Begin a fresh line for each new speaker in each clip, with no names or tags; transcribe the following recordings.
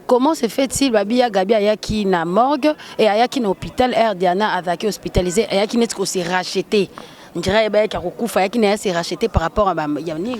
Comment se fait-il Babia Gabi Ayaki na morgue et Ayaki na hôpital Air Diana avec hospitalisé Ayaki n'est aussi racheté. On dirait que Rokufa Ayaki n'est assez racheté par rapport à Yamni.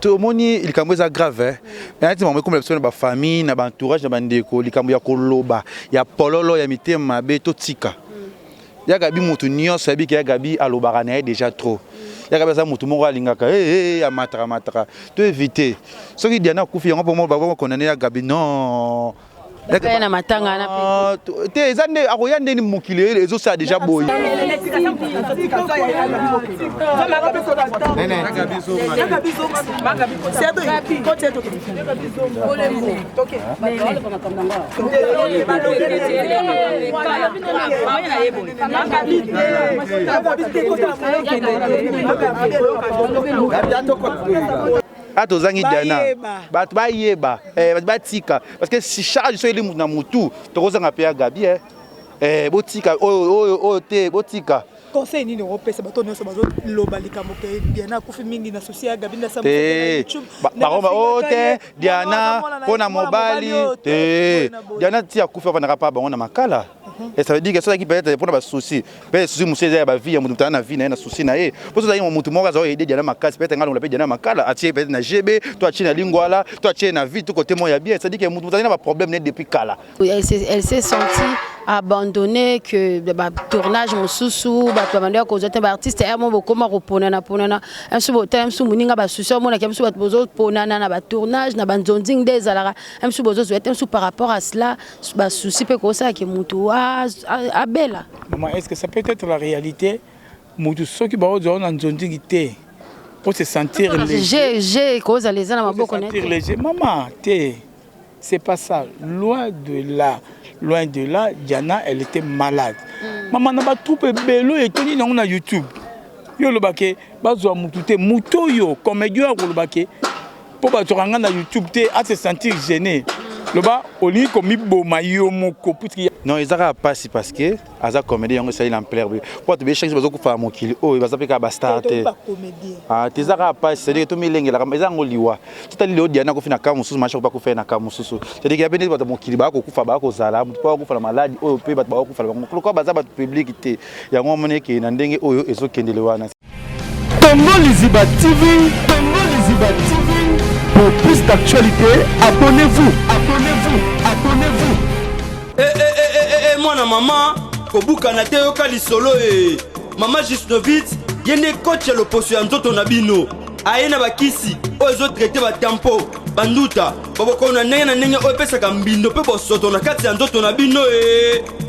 Tout moni il est grave. Mais comme la personne ba famille na entourage na bandeko il ya koloba ya pololo ya mitema beto tika. Ya Gabi mutu nyo sabi que ya Gabi alobara na déjà trop. Ya Gabi ça mutu moko alingaka ya matara to éviter. Ce qui Diana kufi yango pour moi ba condamner ya Gabi non.
Na matanga na
te ezande akoyande ni mokile ezo sa déjà boy. Atozangi Diana bat ba yeba ba tika parce que si charge so eli na mutu to kozanga pe ya Gabi botika te botika
conseil ni no pesa bato no bazo lobalika moke Diana kufi mingi na souci ya Gabi na sa
YouTube ba te Diana pona mobali te Diana tia kufi va na pa bango na makala. Et ça veut dire que ça qui peut être pour nos soucis. Peut souci monsieur ya ba vie ya mutu na vie na souci na ye. Pour ça il mutu moko za aider Diana makasi peut être ngalo la pe Diana makala atie peut être na GB, toi atie na lingwala, toi atie na vie tout côté moi ya bien. Ça dit que mutu na ba problème net depuis kala.
Elle s'est sentie abandonnée que ba tournage mususu ba tobanda ko zote ba artiste ya mo bokoma koponana ponana. Amsu botem su muninga ba souci mo na kamsu ba bozo ponana na ba tournage na ba nzonzing des alara. Amsu bozo zote amsu par rapport à cela ba souci pe ko ça que mutu à Bella.
Maman, est-ce que ça peut être la réalité? Mutu soki ba ozo na nzonzing té pour se sentir léger.
J'ai cause à les ana maboko net.
Maman, té. C'est pas ça. Loin de là, Diana, elle était malade. Maman n'a pas tout bello et toni na YouTube. Yo lo bake bazwa mutute muto yo comédien ko lo bake pour ba toranga na YouTube té à se sentir gêné. Le bas au lit comme boma yo moko
non ils a pas si parce que aza comédien ngo ça il en plaire pour te be chaque bazo ko fa mokili oh il va s'appeler ba star té ah te za pas c'est dire to milenge la eza ngoliwa tout ali Diana ko fina ka mususu macha ko ba ko fa na ka mususu c'est dire que ya bene ba mokili ba ko fa ba ko zala mutu pa ko fa la maladie oh pe ba ko fa ba ko ba za ba public té ya ngo mone ke na ndenge oyo ezo kendele wana
Congo Liziba TV pour plus d'actualité abonnez-vous
moi na maman kobuka na te yoka lisolo maman Jusnovitz yene coach ya loposo ya nzoto na bino ayena bakisi oyo ezo traité ba tempo banduta baboko na ndenge oyo pesaka mbindo pe bosoto na kati ya nzoto na bino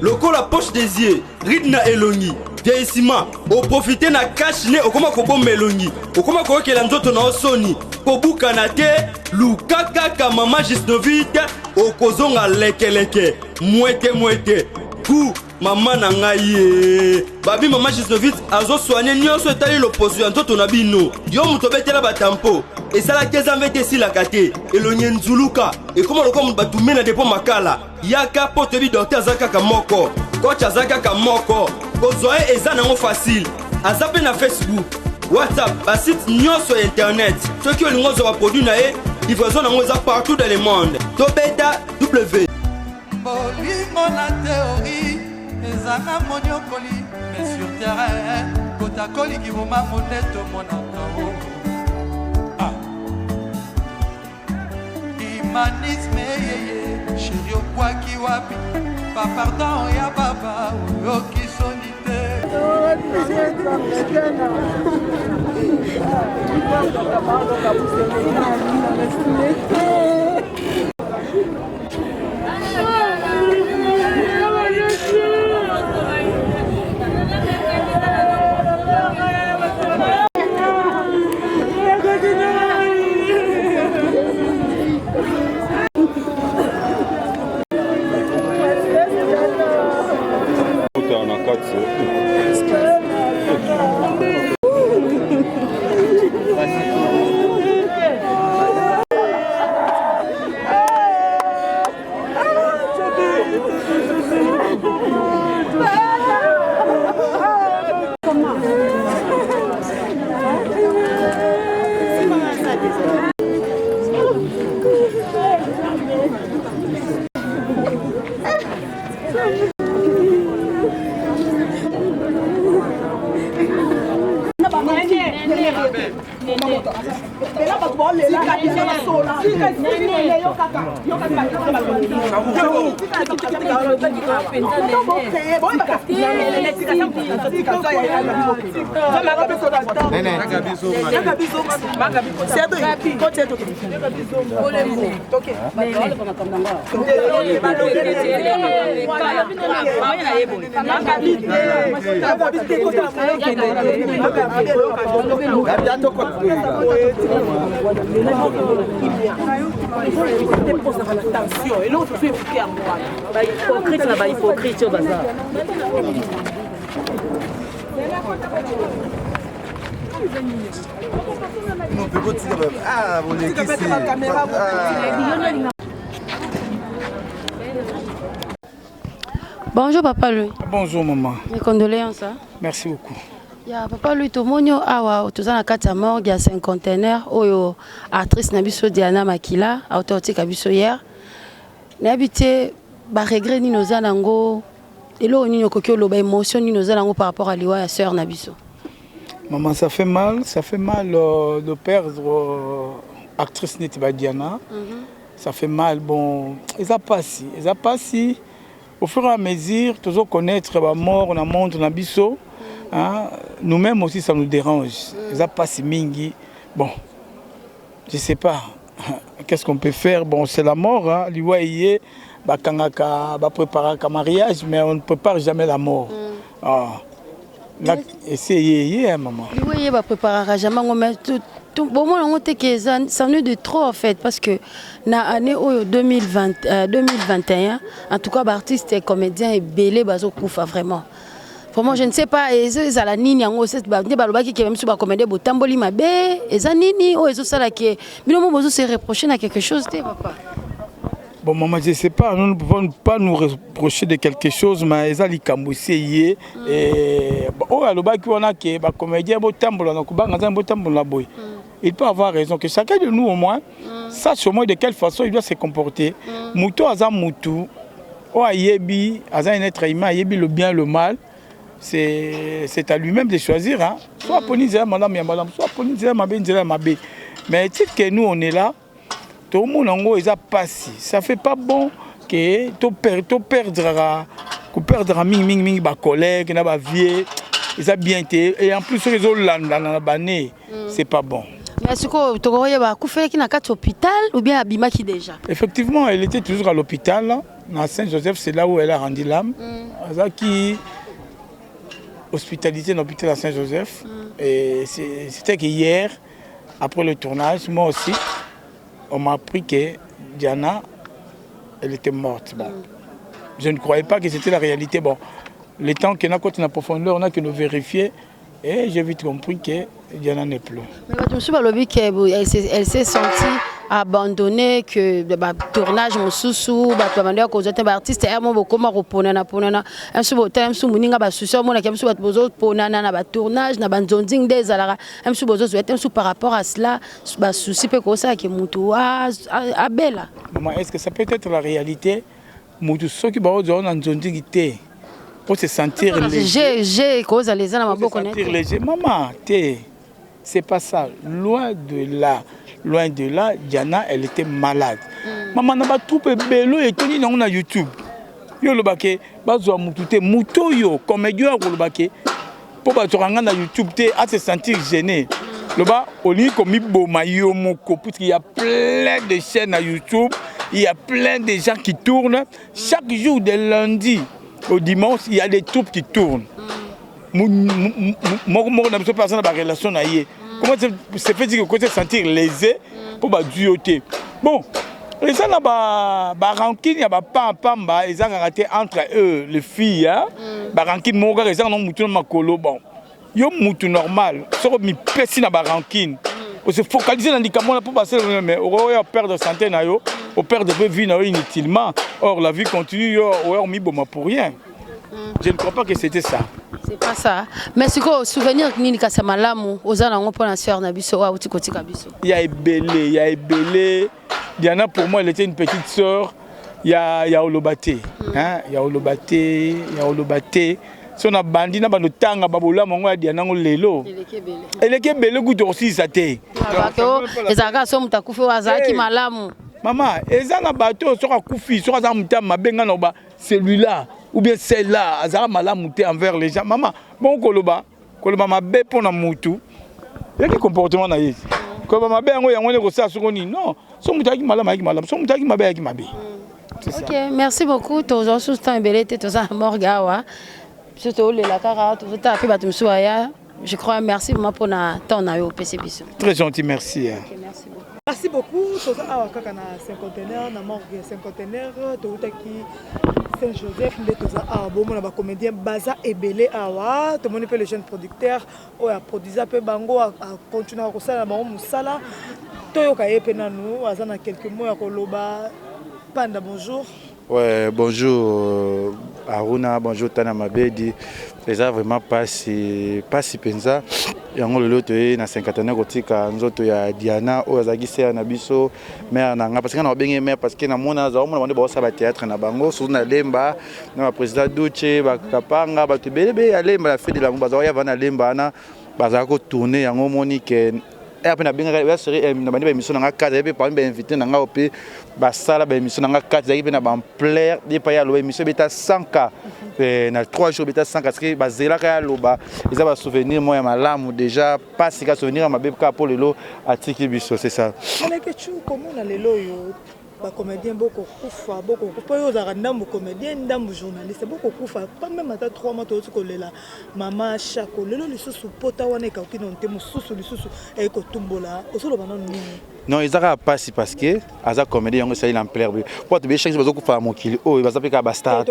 lokola poche des yeux ride na elongi vieillissement oprofite na cash ne okoma kobomba elongi okoma koyokela nzoto na osoni kobuka na te luka kaka maman Jusnovitz okozonga lekeleke mwete ku mama na ngai babi maman Jusnovitz azo soigner nyonso etali loposo ya nzoto na bino yo muto betela batampo esala keza mvete silaka te elonye nzuluka ekoma lokwa mutu batumena depo makala yaka po toyebi docteur aza kaka moko coach aza kaka moko kozwa ye eza nango facile aza mpe na Facebook WhatsApp basite nyonso ya internet soki olingi ozwa baproduit na ye livraison nango eza partout dans le monde tobeta w
bolingo na théorie ezanga monyokoli mais sur terrain kotakoliki moma moneto monaka humanisme yeye chéri okwaki wapi pa pardon ya baba oyoki soni te
Et l'autre fait à moi. Hypocrite là-bas, hypocrite au bazar.
Non, peut pas tirer. Ah, vous les caméra.
Bonjour papa Louis.
Bonjour maman.
Mes condoléances. Hein?
Merci beaucoup.
Ya papa Louis tomonio awa tozana kati ya morgue ya 5 containers oyo actrice na biso Diana Makila autotika biso hier. Na habité ba regret ni noza nango elo ni nyokokyo lo ba émotion ni noza nango par rapport à liwa ya sœur na biso.
Maman, ça fait mal de perdre actrice Netiba Diana. Ça fait mal. Bon, ils a passé. Au fur et à mesure, toujours connaître la mort, on a monde, on a bisso. Nous-mêmes aussi, ça nous dérange. Ils a passé mingi. Bon, je sais pas. Qu'est-ce qu'on peut faire? Bon, c'est la mort. Hein. Liwaïe, bah préparer un mariage, mais on ne prépare jamais la mort. Essayez, maman.
Oui, va préparer jamais. Bon, moi, on était que ça en est de trop en fait, parce que dans l'année 2021, en tout cas, artistes et comédiens et belé bazo koufa vraiment. Vraiment, je ne sais pas. Et ça la nini en haut, c'est qui même sur la comédie botamboli mabe. Et ça nini oh, et ça là qui, mais le moment se reprocher à quelque chose, papa.
Bon, maman, je ne sais pas, nous ne pouvons pas nous reprocher de quelque chose, mais ils ont dit et oh, le bac on a qui est comédien, il peut avoir raison que chacun de nous au moins sache au moins de quelle façon il doit se comporter. Moutou azam moutou, oh ayebi, azam un être humain, ayebi le bien le mal, c'est à lui-même de choisir. Hein. Soit ponizé madame ya madame, soit ponizé ma bé. Mais titre que nous on est là. Tout le monde est passé. Ça ne fait pas bon que tu perdras ming collègues, na vie, ils ont bien été et en plus les autres c'est pas bon.
Mais est-ce que tu as fait qui n'a qu'à l'hôpital ou bien à Bimaki déjà?
Effectivement, elle était toujours à l'hôpital, à Saint-Joseph, c'est là où elle a rendu l'âme. Qui hospitalisé dans l'hôpital à Saint-Joseph. Et c'était qu'hier, après le tournage, moi aussi. On m'a appris que Diana, elle était morte. Bon. Je ne croyais pas que c'était la réalité. Bon, le temps qu'on a continué en profondeur, on a que nous vérifier. Et j'ai vite compris que Diana n'est plus.
Mais je me suis dit qu'elle s'est sentie abandonnée, que le tournage mon sous cause des artistes tournage par rapport à cela souci
maman, est-ce que ça peut être la réalité? Pour se sentir léger. Maman, c'est pas ça. Loin de là, Diana, elle était malade. Maman, n'a pas tout bello et tout ni on a YouTube. Yo le baké, bazo mutute muto yo comédien le baké. Pour ba toranga na YouTube à se sentir gêné. Loba, on dit comme Bomayo Moko, parce qu'il y a plein de chaînes à YouTube, il y a plein de gens qui tournent. Chaque jour, de lundi au dimanche, il y a des troupes qui tournent. Moi, je ne sais pas dans la relation. Comment c'est fait que se sentir lésé pour duoter. Bon, les gens ont rancune, il y a pas pamba, ils ont raté entre eux, les filles, rancune, mon gars, ils ont mouton makolo, bon. Yo mouton normal, ça mi pèse na rancune. On se focalise dans les camons pour passer mais on perd de santé na yo, on perd de vie na inutilement. Or la vie continue, on mi bon pour rien. Je ne crois pas que c'était ça.
C'est pas ça. Mais c'est quoi souvenir que ni kasa malamu ozana ngo pour la sœur na biso wa uti kabiso.
Il y a Ebele. Diana pour moi elle était une petite sœur. Il y a Olobate, hein, il y a Olobate. Si on a bandi na bando tanga babola mongo Diana ngo lelo. Elle est belle goût aussi ça té.
Ezaka so mutakufe wazaki malamu.
Maman, ezana bateau sera kufi, sera za mutama benga no ba celui-là. Ou bien celle-là, azara malamouté envers les gens. Maman, bon koloba mabe pour na mutu. Il y a des comportements naïfs. Koloba mabe yango yango ne kosa sokoni. Non, so mutaki malam, so mutaki mabe.
OK, merci beaucoup. Tozo sustan belete toza morgawa. Surtout les la cara, tout ça fait batumsu aya. Je crois merci vraiment pour na temps na yo PC biso.
Très gentil, merci.
OK, merci beaucoup.
Merci beaucoup. Toza awa kaka na 5 conteneurs, na morgue 5 conteneurs, toutaki Saint-Joseph, bon a comédien Baza Ebele Awa, tout le monde peut le jeune producteur, a produit un peu bango, a continué à faire la musala. Toyoka yepena nous, azana quelques mots à Koloba. Panda, bonjour.
Ouais, bonjour Aruna, bonjour Tana Mabedi. C'est vraiment pas si pensa. Yango lelo toye na 50 kotika nzoto ya Diana o azaki se na biso mère nanga parce que na bengé mère parce que na mona za mona bande ba sa théâtre na bango sur na lemba na président Duche ba kapanga ba tebelebe ya lemba la fête de la baza ya vana lemba na baza ko tourner yango monique et après na benga ba série na bande ba émission na ka za pe pa ba invité na nga opé ba sala ba émission na ka za pe na ba plaire de pa ya lo émission beta 100K na 3 jours beta 100 parce que bazela ka loba ils ont souvenir moi ya malamu déjà pas si ka souvenir ma bebka pour lelo atiki biso c'est ça.
Mais que tu comment na lelo yo ba comédien beaucoup kufa beaucoup po yo za ndambo comédien ndambo journaliste beaucoup kufa pas même ata 3 mois to ko lela mama chako lelo lisusu pota wana ka kino ntemo susu lisusu e ko tumbola osolo bana nini.
Non, ils n'ont pas si parce que Aza comédien, ils ont l'ampleur. Pour te dire, ils ont fait mon kilo. Oh, ils ont fait un bastard.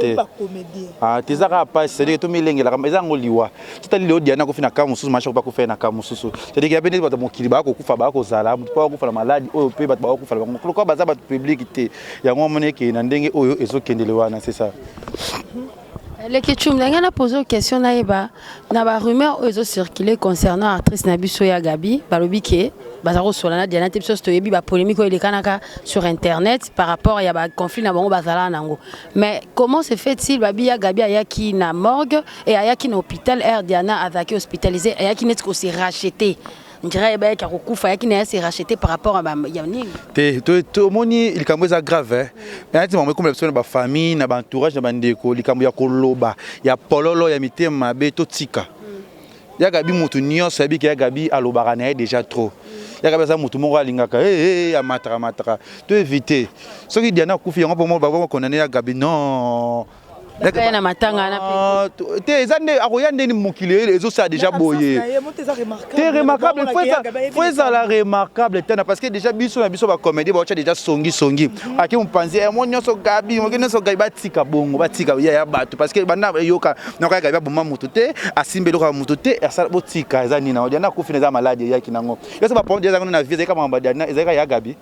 Ah, tu n'as pas si c'est-à-dire que tout le monde est là. Ils ont liwa. Tout le monde Diana qui fait un camus, machin pas faire un camus. C'est-à-dire qu'il y a bien des mon kilo, bah, qu'on fait bah, qu'on zala, pas qu'on fait la maladie, oh, peut bah, qu'on fait le quoi, bah, ça va public. Il y a un moment qui est dans dengue, oh, ils ont qu'un déloana, c'est ça.
Les questions, on a posé une question naïba. Na ba rumeur ont circulé concernant l'actrice Nabiso ya Gabi, balobike, bazaro solana Diana Tepso stoyebi ba polémique il kanaka sur internet par rapport à ba conflit na bango bazala nango. Mais comment se fait-il babi ya Gabi ayaki na morgue et ayaki na hôpital Air Diana azaki hospitalisé ayaki net ko s'est racheté. On dirait que Rokufa qui n'a s'est racheté par rapport à Yannick.
Tout le monde il est grave hein. Mais tu comme l'option de famille, na entourage na bandeko, il y a Koloba, il y a Pololo, il y a Mité Mabe Totika. Il y a Gabi Moutounion, sabi qu'il y a Gabi Alobarana déjà trop. Il y a Gabi ça Moutoumoro Lingaka, Amatra. Tu éviter. Ce qui Diana Koufi, on peut me condamner à Gabi non.
Na matanga na
pe. Te ezande akoyande ni mukile les autres ça déjà boyé. T'es remarquable, faut ça la remarquable parce que déjà biso ba comédie ba déjà songi. Aki on pense moi nyonso Gabi, moi nyonso Gabi batika bongo, batika ya bato parce que bana yoka na ka Gabi boma mutote, asimbe loka mutote, asa botika ezani na odiana ku fineza malade ya kinango. Yoso ba pondeza na vie ezaka mamba diana ezaka ya Gabi.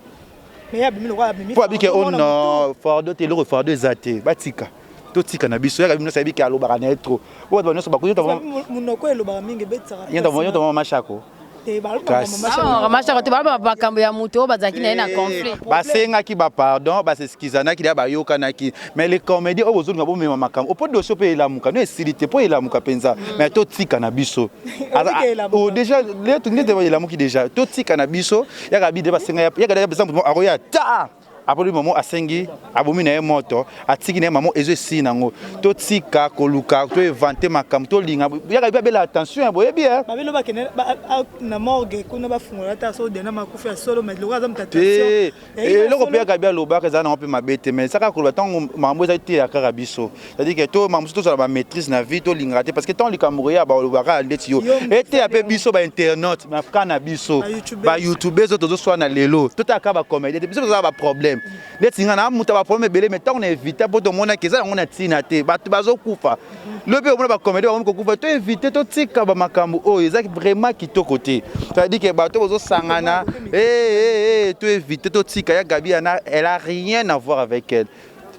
Mais ya bimi loka bimi.
Pour habiter on non, fardo te lo fardo zate, batika. Totika na biso ya bino sabi ki alo barana trop bo ba nyonso bakuyo to
munoko elo ba mingi betsa
yenda mama mashako
te ba
mashako te ba bakambo ya muto bazaki na conflit
basenga ki ba pardon ba s'excusana ki ba yoka na ki mais les comédies o bozulu ngabo mema makambo opo dossier pe la muka no esilité po la muka penza mais totika na biso o déjà les tout ngete ba la muki déjà totika na biso ya gabi de basenga ya gabi par exemple aroya ta apoli maman asengi abomi na moto atiki na maman ezo si nango to tika koluka to inventer makam to linga ya ka bela attention boye bien
babelo ba kene na morgue kuna ba fungola ta so dena makufa solo mais lo kaza mtattention
loko pe ka bia loba ka za na pe mabete mais saka koloba tango mambo za ti ya karabiso c'est-à-dire que to mambo to za ba maîtrise na vie to linga te parce que tant likamouria ba loba ka ndeti yo ete ape biso ba internet na kana biso ba youtubers to zo so na lelo to ta ka ba comédie biso za ba problème ndeti ngana muta ba problème belé mais tant on éviter pour to mona ke za ngona tina te ba bazo kufa le pe mona ba comédie ba ko kufa to éviter to tika ba makambo o ezaki vraiment kitoko te c'est-à-dire que ba to zo sangana to éviter to tika ya Gabi elle a rien à voir avec elle.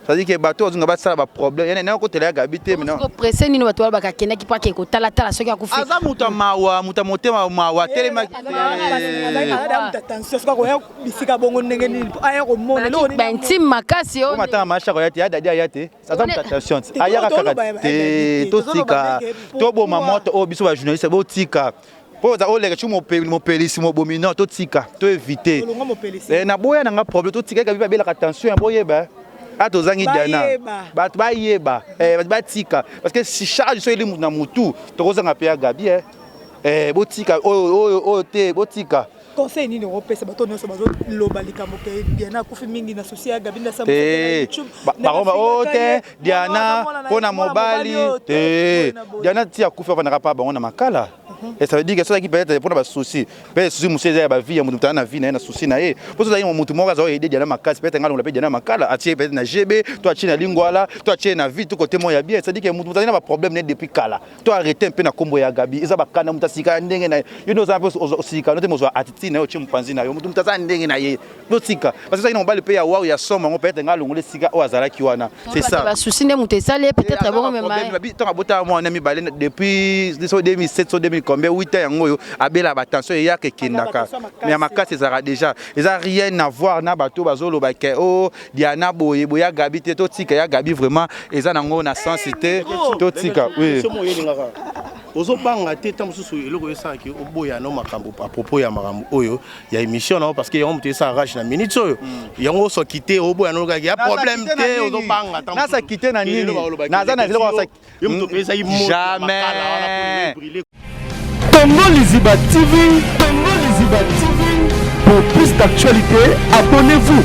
C'est-à-dire que bateau on va ça ba problème. Il y a un côté là Gabi te maintenant.
Pressé ni bateau ba ka kena ki pa ke ko tala ce qui a kufi.
Aza muta mawa telema
attention sika ko ya bisika bongo ndenge ni aya ko mona lo ni
ba intime makasi yo.
Mata masha ko yati dadi ayate. Aza muta attention. Aya ka te to tika. To bo mamoto o biso ba journaliste bo tika. Pour ça, on les gens mon police, mon bominant, tout tika, tout éviter. Na boya na nga problème, tout tika Gabi ba bela attention, boye ba. Ato zangi diana. Ba yeba, ba tika. Parce que si charge so ele na mutu, to ko zanga pe Gabi bo tika te bo tika.
Conseil ni no pesa bato nyonso bazo loba likambo ke Diana kufi mingi na souci ya Gabi na samu YouTube.
Ba te Diana pona mobali te. Diana ti akufa vanaka pa bango na makala. Et ça veut dire que ça qui peut être pour ba souci. Peut souci monsieur ya ba vie ya mutu na vie na souci na ye. Pour ça mutu mo kaza aider Diana makasi peut être ngalo la pe Diana makala atie peut être na GB, toi atie na lingwala, toi atie na vie tout côté mo ya bien. Ça dit que mutu na ba problème net depuis kala. Toi arrêter un peu na kombo ya Gabi. Eza ba kana mutu sika ndenge na. You know ça peut sika no te mo zo attitude na yo chimpanzi na yo mutu mutaza ndenge na ye. No sika. Parce que ça ina mbali pe ya wa ya soma ngo peut être ngalo ngole sika o azala kiwana. C'est ça.
Ba souci ne mutu sale peut-être bon même.
Babi tant abota mo na mi balé depuis 2007 2000 combien 8 ans yango abela batension ya ke kindaka mais makasi ezara déjà eza rien à voir na bato bazolo ba ke o Diana boye boya Gabi te to tika ya Gabi vraiment eza nango na sensité to tika oui
ozo banga te tam susu eloko esa ki oboya no makambo à propos ya makambo oyo ya émission non parce que on te ça arrache na minute oyo yango so quitter oboya no ga ya problème te ozo banga tam
na sa quitter na nini na za na eloko sa jamais
Congo Liziba TV, Congo Liziba TV. Pour plus d'actualités, abonnez-vous.